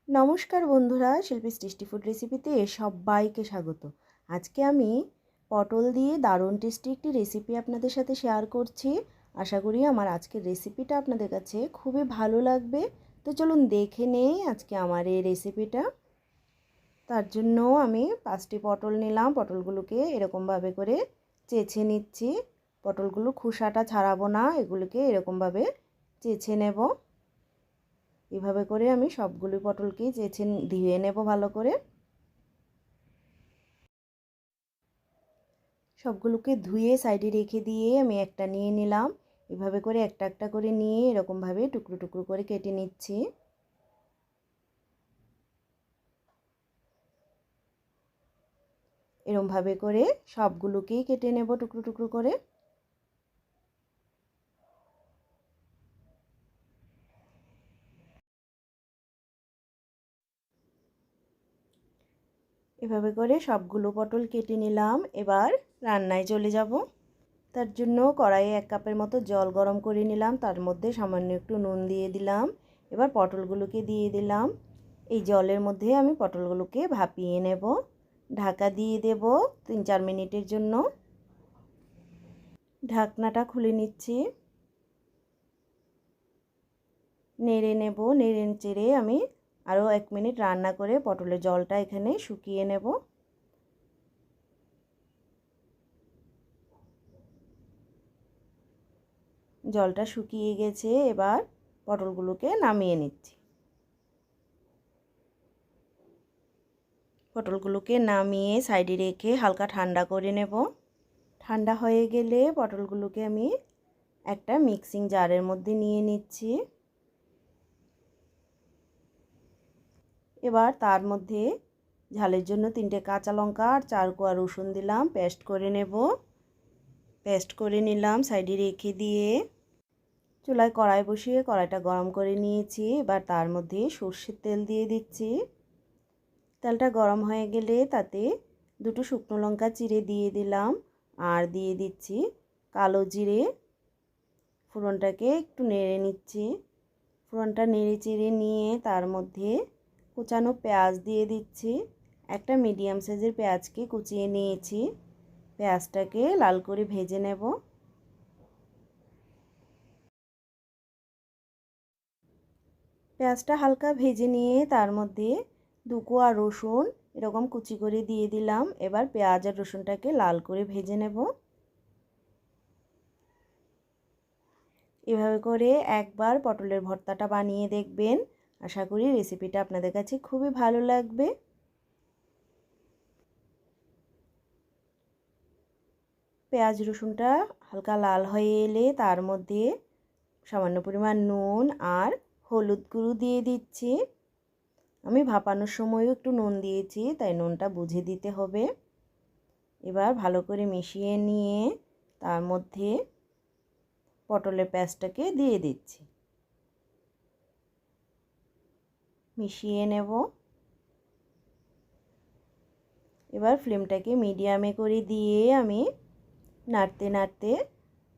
নমস্কার বন্ধুরা, Shilpi's tasty food রেসিপিতে সবাইকে স্বাগত। আজকে আমি পটল দিয়ে দারুণ টেস্টি একটি রেসিপি আপনাদের সাথে শেয়ার করছি। আশা করি আমার আজকের রেসিপিটা আপনাদের কাছে খুবই ভালো লাগবে। তো চলুন দেখে নেই আজকে আমার এই রেসিপিটা। তার জন্য আমি 5টি পটল নিলাম। পটলগুলোকে এরকমভাবে করে চেঁচে নিচ্ছি। পটলগুলো খোসাটা ছাড়াবো না, এগুলোকে এরকমভাবে চেঁচে নেব। এভাবে করে আমি সবগুলো পটলকে চেঁচে ধুয়ে নেব ভালো করে। সবগুলোকে ধুয়ে সাইডে রেখে দিয়ে আমি একটা নিয়ে নিলাম। এভাবে করে একটা একটা করে নিয়ে এরকমভাবে টুকরো টুকরো করে কেটে নিচ্ছি। এরকমভাবে করে সবগুলোকেই কেটে নেব টুকরো টুকরো করে। এভাবে করে সবগুলো পটল কেটে নিলাম। এবার রান্নায় চলে যাব। তার জন্য কড়াইয়ে 1 কাপের মতো জল গরম করে নিলাম। তার মধ্যে সামান্য একটু নুন দিয়ে দিলাম। এবার পটলগুলোকে দিয়ে দিলাম। এই জলের মধ্যে আমি পটলগুলোকে ভাপিয়ে নেব। ঢাকা দিয়ে দেব 3-4 মিনিটের জন্য। ঢাকনাটা খুলে নিচ্ছি। নেড়ে নেব। নেড়ে চেড়ে আমি আরও 1 মিনিট রান্না করে পটলের জলটা এখানে শুকিয়ে নেব। জলটা শুকিয়ে গেছে। এবার পটলগুলোকে নামিয়ে নিচ্ছি। পটলগুলোকে নামিয়ে সাইডে রেখে হালকা ঠান্ডা করে নেব। ঠান্ডা হয়ে গেলে পটলগুলোকে আমি একটা মিক্সিং জারের মধ্যে নিয়ে নিচ্ছি। এবার তার মধ্যে ঝালের জন্য 3টে কাঁচা লঙ্কা আর 4 কোয়া রসুন দিলাম, পেস্ট করে নেব। পেস্ট করে নিলাম সাইডে রেখে দিয়ে চুলায় কড়াই বসিয়ে কড়াইটা গরম করে নিয়েছি। এবার তার মধ্যে সর্ষের তেল দিয়ে দিচ্ছি। তেলটা গরম হয়ে গেলে তাতে 2টো শুকনো লঙ্কা চিড়ে দিয়ে দিলাম আর দিয়ে দিচ্ছি কালো জিরে। ফোড়নটাকে একটু নেড়ে নিচ্ছি। ফোড়নটা নেড়ে চেড়ে নিয়ে তার মধ্যে কুচানো পেঁয়াজ দিয়ে দিচ্ছি। একটা মিডিয়াম সাইজের পেঁয়াজকে কুচিয়ে নিয়েছি। পেঁয়াজটাকে লাল করে ভেজে নেব। পেঁয়াজটা হালকা ভেজে নিয়ে তার মধ্যে 2 কোয়া রসুন এরকম কুচি করে দিয়ে দিলাম। এবার পেঁয়াজ আর রসুনটাকে লাল করে ভেজে নেব। এভাবে করে একবার পটলের ভর্তাটা বানিয়ে দেখবেন। আশা করি রেসিপিটা আপনাদের কাছে খুবই ভালো লাগবে। পেঁয়াজ রসুনটা হালকা লাল হয়ে এলে তার মধ্যে সামান্য পরিমাণ নুন আর হলুদ গুঁড়ো দিয়ে দিচ্ছি। আমি ভাপানোর সময়ও একটু নুন দিয়েছি, তাই নুনটা বুঝে দিতে হবে। এবার ভালো করে মিশিয়ে নিয়ে তার মধ্যে পটলের পেস্টটাকে দিয়ে দিচ্ছি। মিশিয়ে নেব। এবার ফ্লেমটাকে মিডিয়ামে করে দিয়ে আমি নাড়তে নাড়তে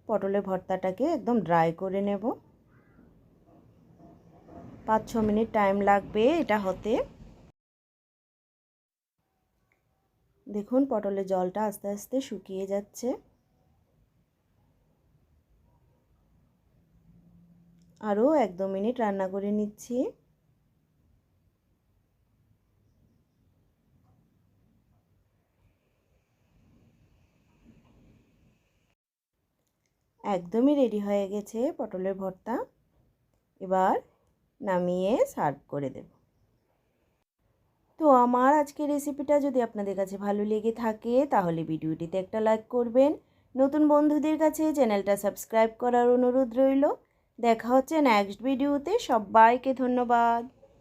পটলের ভর্তাটাকে একদম ড্রাই করে নেব। 5-6 মিনিট টাইম লাগবে এটা হতে। দেখুন পটলের জলটা আস্তে আস্তে শুকিয়ে যাচ্ছে। আরও 1-2 মিনিট রান্না করে নিচ্ছি। একদমই রেডি হয়ে গেছে পটলের ভর্তা। এবার নামিয়ে সার্ভ করে দেব। তো আমার আজকের রেসিপিটা যদি আপনাদের কাছে ভালো লেগে থাকে তাহলে ভিডিওটিতে একটা লাইক করবেন। নতুন বন্ধুদের কাছে চ্যানেলটা সাবস্ক্রাইব করার অনুরোধ রইল। দেখা হচ্ছে নেক্সট ভিডিওতে। সবাইকে ধন্যবাদ।